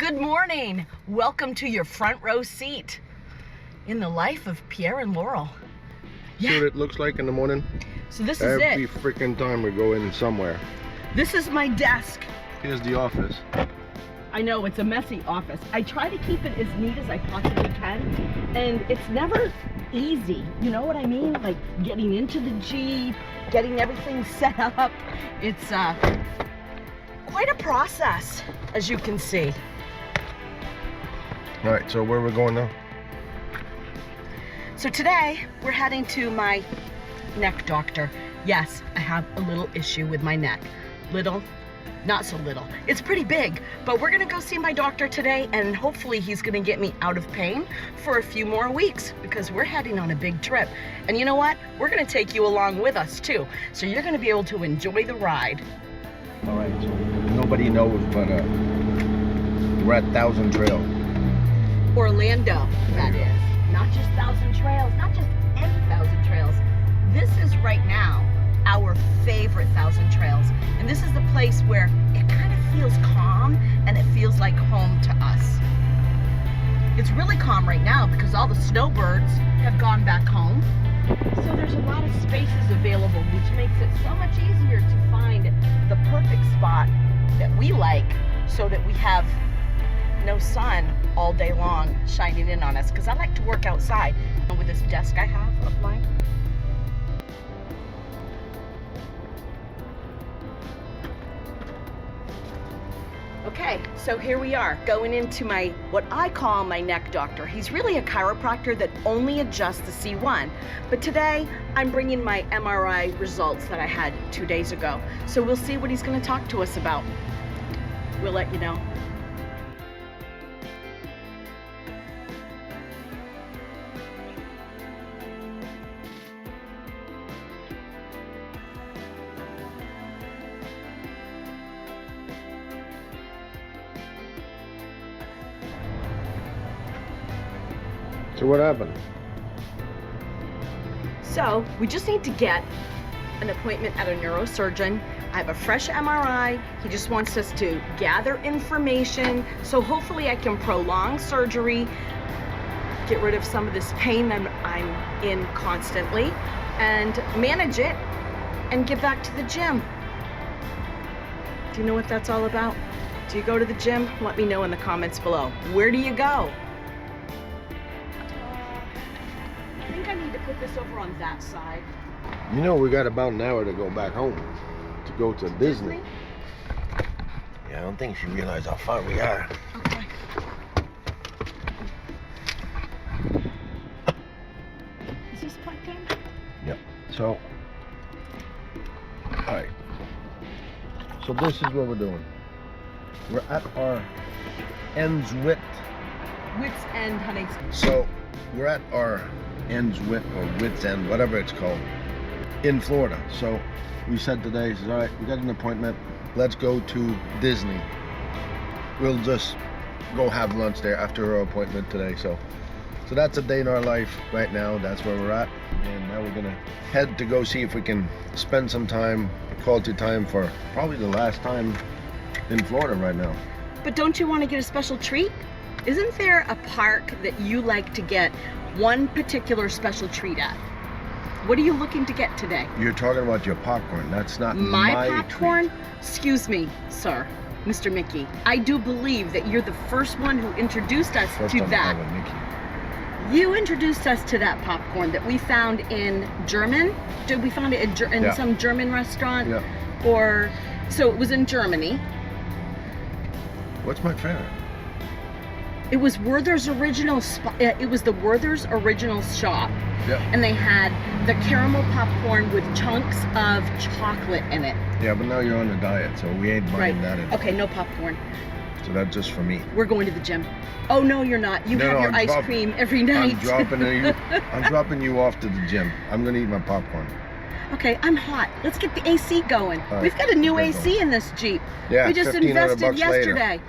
Good morning. Welcome to your front row seat in the life of Pierre and Laurel. Yeah. See what it looks like in the morning? So this is it. Every freaking time we go in somewhere. This is my desk. Here's the office. I know, it's a messy office. I try to keep it as neat as I possibly can, and it's never easy. You know what I mean? Like getting into the Jeep, getting everything set up. It's quite a process, as you can see. All right, so where are we going now? So today we're heading to my neck doctor. Yes, I have a little issue with my neck. Little, not so little. It's pretty big, but we're gonna go see my doctor today, and hopefully he's gonna get me out of pain for a few more weeks because we're heading on a big trip. And you know what? We're gonna take you along with us too. So you're gonna be able to enjoy the ride. All right, so nobody knows, but we're at Thousand Trail. Orlando, that is. Not just Thousand Trails, not just any Thousand Trails. This is right now our favorite Thousand Trails. And this is the place where it kind of feels calm and it feels like home to us. It's really calm right now because all the snowbirds have gone back home. So there's a lot of spaces available, which makes it so much easier to find the perfect spot that we like so that we have no sun all day long shining in on us, because I like to work outside with this desk I have of mine. Okay, so here we are going into what I call my neck doctor. He's really a chiropractor that only adjusts the C1, but today I'm bringing my MRI results that I had 2 days ago. So we'll see what he's going to talk to us about. We'll let you know. So what happened? So we just need to get an appointment at a neurosurgeon. I have a fresh MRI. He just wants us to gather information. So hopefully I can prolong surgery, get rid of some of this pain that I'm in constantly, and manage it and get back to the gym. Do you know what that's all about? Do you go to the gym? Let me know in the comments below. Where do you go? I think I need to put this over on that side. You know, we got about an hour to go back home to go to Disney. Yeah, I don't think she realized how far we are. Okay. Is this plugged in? Yep. So, all right. So this is what we're doing. We're at our ends width. Wits End, honey. So we're at our ends width or width end, whatever it's called, in Florida. So we said today, all right, we got an appointment. Let's go to Disney. We'll just go have lunch there after our appointment today. So that's a day in our life right now. That's where we're at. And now we're gonna head to go see if we can spend some time, quality time, for probably the last time in Florida right now. But don't you want to get a special treat? Isn't there a park that you like to get one particular special treat at? What are you looking to get today? You're talking about your popcorn. That's not my popcorn? Treat. Excuse me, sir, Mr. Mickey. I do believe that you're the first one who introduced us to that. You introduced us to that popcorn that we found in German. Did we find it in some German restaurant? Yeah. Or so it was in Germany. What's my favorite? It was Werther's original spot. It was the Werther's original shop. Yeah. And they had the caramel popcorn with chunks of chocolate in it. Yeah, but now you're on a diet, so we ain't buying that anymore. Okay, no popcorn. So that's just for me. We're going to the gym. Oh no, you're not. You have your ice cream every night. I'm dropping you off to the gym. I'm gonna eat my popcorn. Okay, I'm hot. Let's get the AC going. Right, we've got a new AC in this Jeep. Yeah, we just invested yesterday.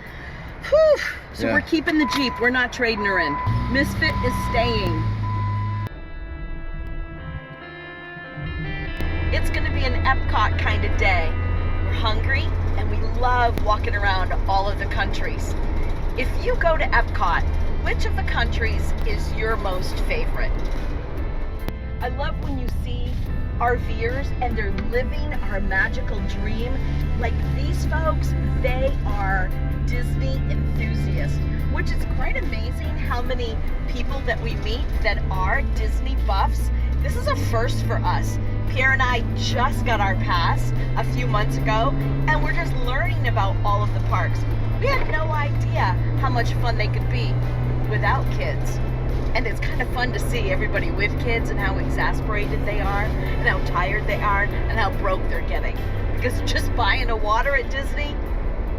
Whew. So we're keeping the Jeep. We're not trading her in. Misfit is staying. It's gonna be an Epcot kind of day. We're hungry and we love walking around all of the countries. If you go to Epcot, which of the countries is your most favorite? I love when you see RVers and they're living our magical dream. Like these folks, they are Disney enthusiasts, which is quite amazing how many people that we meet that are Disney buffs. This is a first for us. Pierre and I just got our pass a few months ago, and we're just learning about all of the parks. We had no idea how much fun they could be without kids. And it's kind of fun to see everybody with kids and how exasperated they are and how tired they are and how broke they're getting. Because just buying a water at Disney,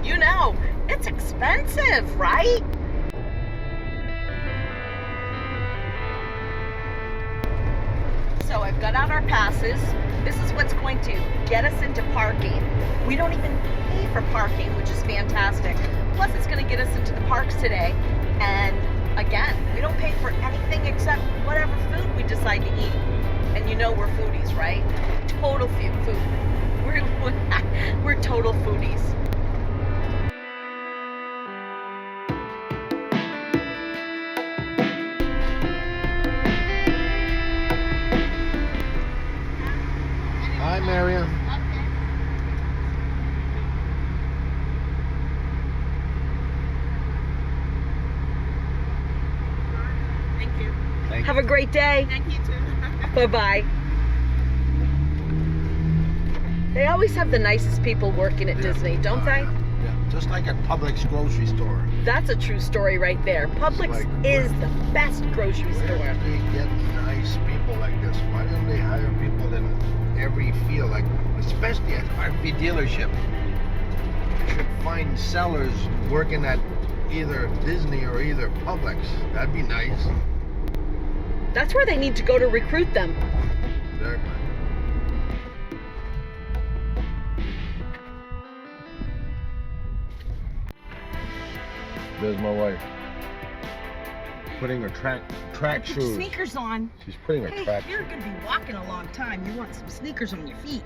you know, it's expensive, right? So I've got out our passes. This is what's going to get us into parking. We don't even pay for parking, which is fantastic. Plus it's going to get us into the parks today. And again, we don't pay for anything except whatever food we decide to eat. And you know we're foodies, right? Total food. We're total foodies. Hi, Mariam. Thank you. Have a great day. Thank you too. Bye-bye. They always have the nicest people working at Disney, don't they? Yeah, just like at Publix grocery store. That's a true story right there. Publix like, is the best grocery Where store. do they get nice people like this? Why don't they hire people in every field, like especially at RV dealership? They should find sellers working at either Disney or either Publix. That'd be nice. That's where they need to go to recruit them. Exactly. There's my wife. Putting her track Put shoes. your sneakers on. She's putting her Hey, track you're shoes. going to be walking a long time. You want some sneakers on your feet.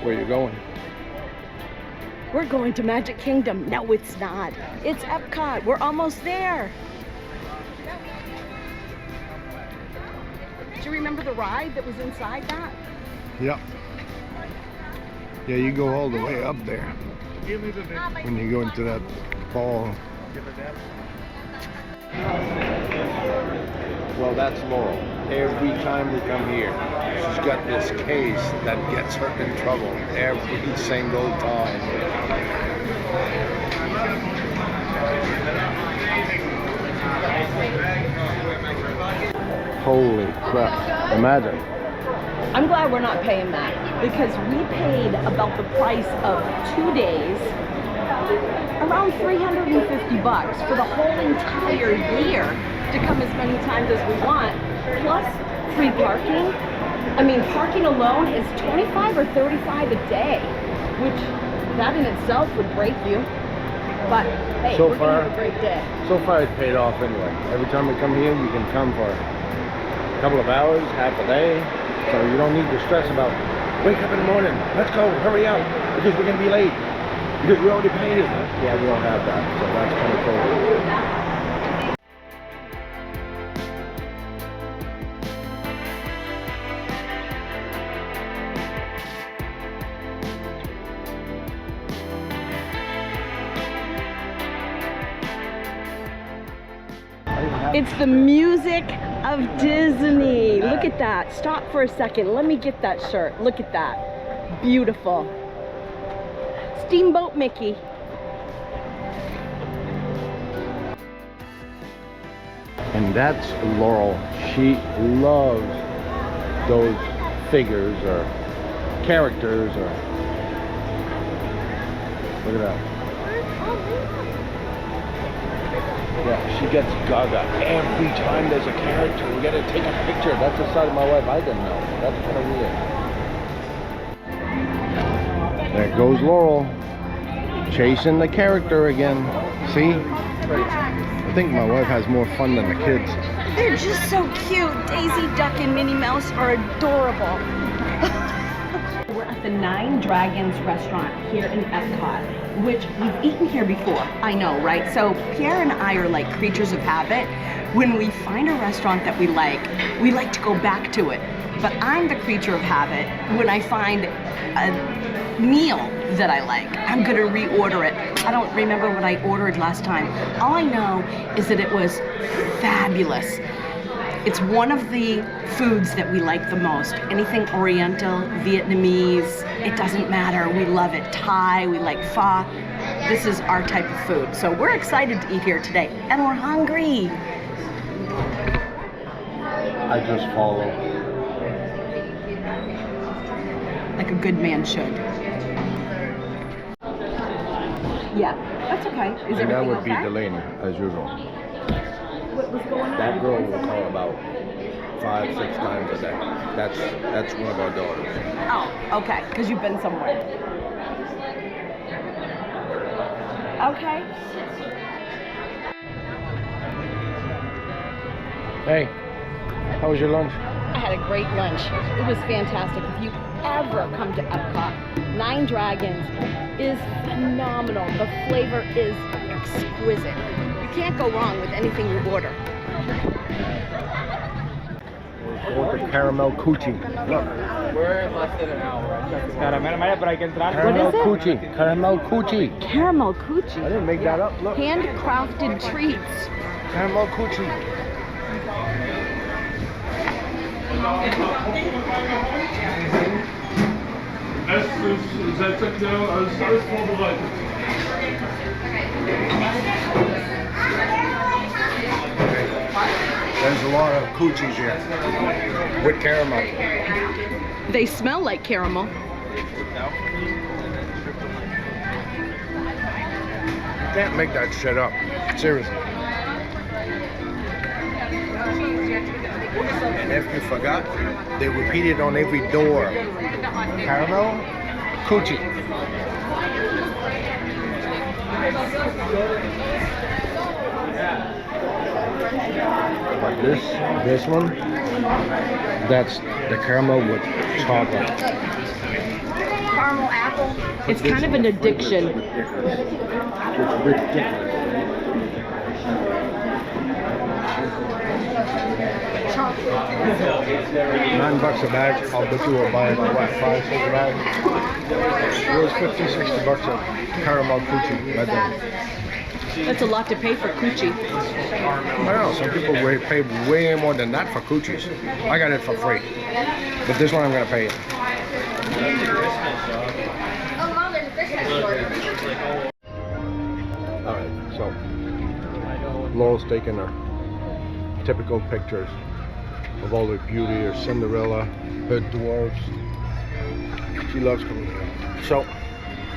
Where you going? We're going to Magic Kingdom. No, it's not. It's Epcot. We're almost there. Do you remember the ride that was inside that? Yep. Yeah, you go all the way up there when you go into that ball. Well, that's Laurel. Every time we come here, she's got this case that gets her in trouble every single time. Holy crap. Imagine. I'm glad we're not paying that because we paid about the price of 2 days, around $350 for the whole entire year to come as many times as we want, plus free parking. I mean, parking alone is $25 or $35 a day, which that in itself would break you. But hey, So we're far- gonna have a great day. So far it's paid off anyway. Every time we come here, you can come for a couple of hours, half a day. So you don't need to stress about, wake up in the morning, let's go, hurry up, because we're going to be late. Because we already paid it. Yeah, we don't have that, so that's kind of cool. It's the music of Disney. Look at that. Stop for a second. Let me get that shirt. Look at that. Beautiful. Steamboat Mickey. And that's Laurel. She loves those figures or characters or... Look at that. Yeah, she gets gaga every time there's a character. We gotta take a picture. That's the side of my wife I didn't know. That's kind of weird. There goes Laurel, chasing the character again. See? I think my wife has more fun than the kids. They're just so cute. Daisy Duck and Minnie Mouse are adorable. We're at the Nine Dragons restaurant here in Epcot, which we've eaten here before. I know, right? So Pierre and I are like creatures of habit. When we find a restaurant that we like to go back to it. But I'm the creature of habit. When I find a meal that I like, I'm gonna reorder it. I don't remember what I ordered last time. All I know is that it was fabulous. It's one of the foods that we like the most. Anything Oriental, Vietnamese, it doesn't matter. We love it. Thai, we like pho. This is our type of food. So we're excited to eat here today, and we're hungry. I just follow. Like a good man should. Yeah, that's okay. Is And that everything would be okay? Delaney, as usual. What was going on? That girl will call about 5-6 times a day. That's one of our daughters. Oh, okay, because you've been somewhere. Okay. Hey, how was your lunch? I had a great lunch. It was fantastic. If you ever come to Epcot, Nine Dragons is phenomenal. The flavor is exquisite. You can't go wrong with anything you order. We're going to Caramel Coochie. Look. We're in less than an hour. Pero hay que entrar. Caramel What is it? Coochie. Caramel Coochie. Caramel I coochie. didn't make that up. Look. Handcrafted treats. Caramel Coochie. Es ist selbsterklärend, alles vorbereitet. There's a lot of coochies here with caramel. They smell like caramel. You can't make that shit up. Seriously. And if you forgot, they repeat it on every door. Caramel Coochie. Like this one, that's the caramel with chocolate. Caramel apple. It's kind of an addiction. It's ridiculous. $9 a bag. I'll bet you will buy it for what, 5, 6 bags? It was 50, 60 bucks a caramel coochie right there. That's a lot to pay for coochie. I know, some people pay way more than that for coochies. I got it for free. But this one I'm gonna pay it. Alright, so Laurel's taking her typical pictures of all the beauty, her Cinderella, her dwarves. She loves coming here. So,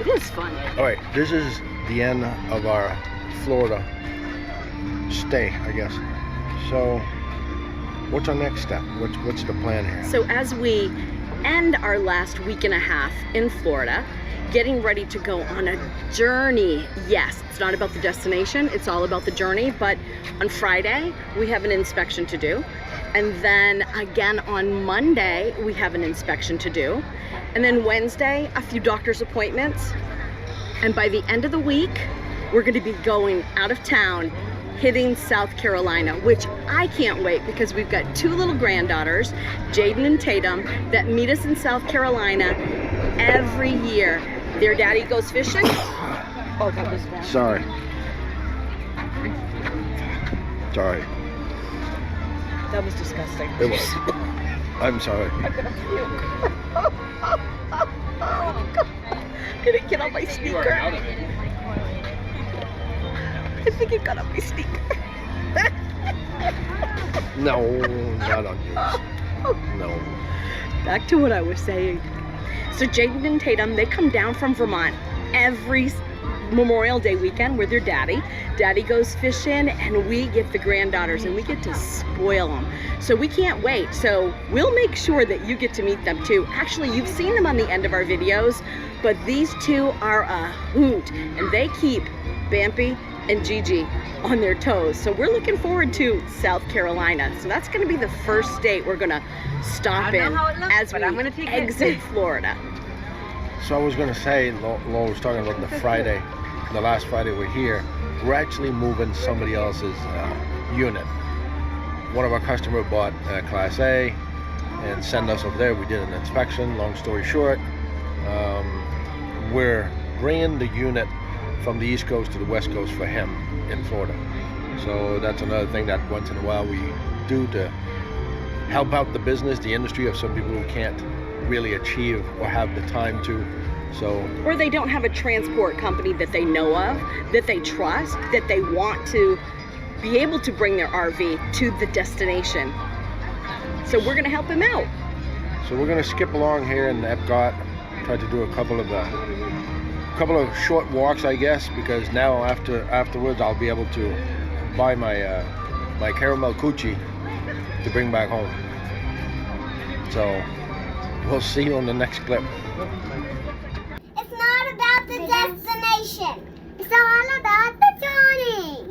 It is fun. alright, this is the end of our Florida stay, I guess. So, what's our next step? What's the plan here? So as we end our last week and a half in Florida, getting ready to go on a journey. Yes, it's not about the destination, it's all about the journey, but on Friday, we have an inspection to do. And then again on Monday, we have an inspection to do. And then Wednesday, a few doctor's appointments. And by the end of the week, we're gonna be going out of town, hitting South Carolina, which I can't wait because we've got 2 little granddaughters, Jaden and Tatum, that meet us in South Carolina every year. Their daddy goes fishing. Oh, that was bad. Sorry. Sorry. That was disgusting. It was. I'm sorry. I'm gonna puke. Oh, God. Did it get on my sneaker? I think it got on my sneaker. No, not on yours. No. Back to what I was saying. So Jaden and Tatum, they come down from Vermont every Memorial Day weekend with their daddy. Daddy goes fishing and we get the granddaughters and we get to spoil them. So we can't wait. So we'll make sure that you get to meet them too. Actually, you've seen them on the end of our videos, but these two are a hoot and they keep Bampy and Gigi on their toes. So we're looking forward to South Carolina. So that's gonna be the first state we're gonna stop in as we exit Florida. So I was gonna say, Laura was talking about the last Friday we're here. We're actually moving somebody else's unit. One of our customers bought Class A and sent us over there. We did an inspection. Long story short, we're bringing the unit from the East Coast to the West Coast for him in Florida. So that's another thing that once in a while we do to help out the business, the industry of some people who can't really achieve or have the time to. So, or they don't have a transport company that they know of, that they trust, that they want to be able to bring their RV to the destination. So we're gonna help him out. So we're gonna skip along here in Epcot, try to do a couple of short walks, I guess, because now afterwards I'll be able to buy my my caramel coochie to bring back home. So we'll see you on the next clip. It's not about the destination. It's all about the journey.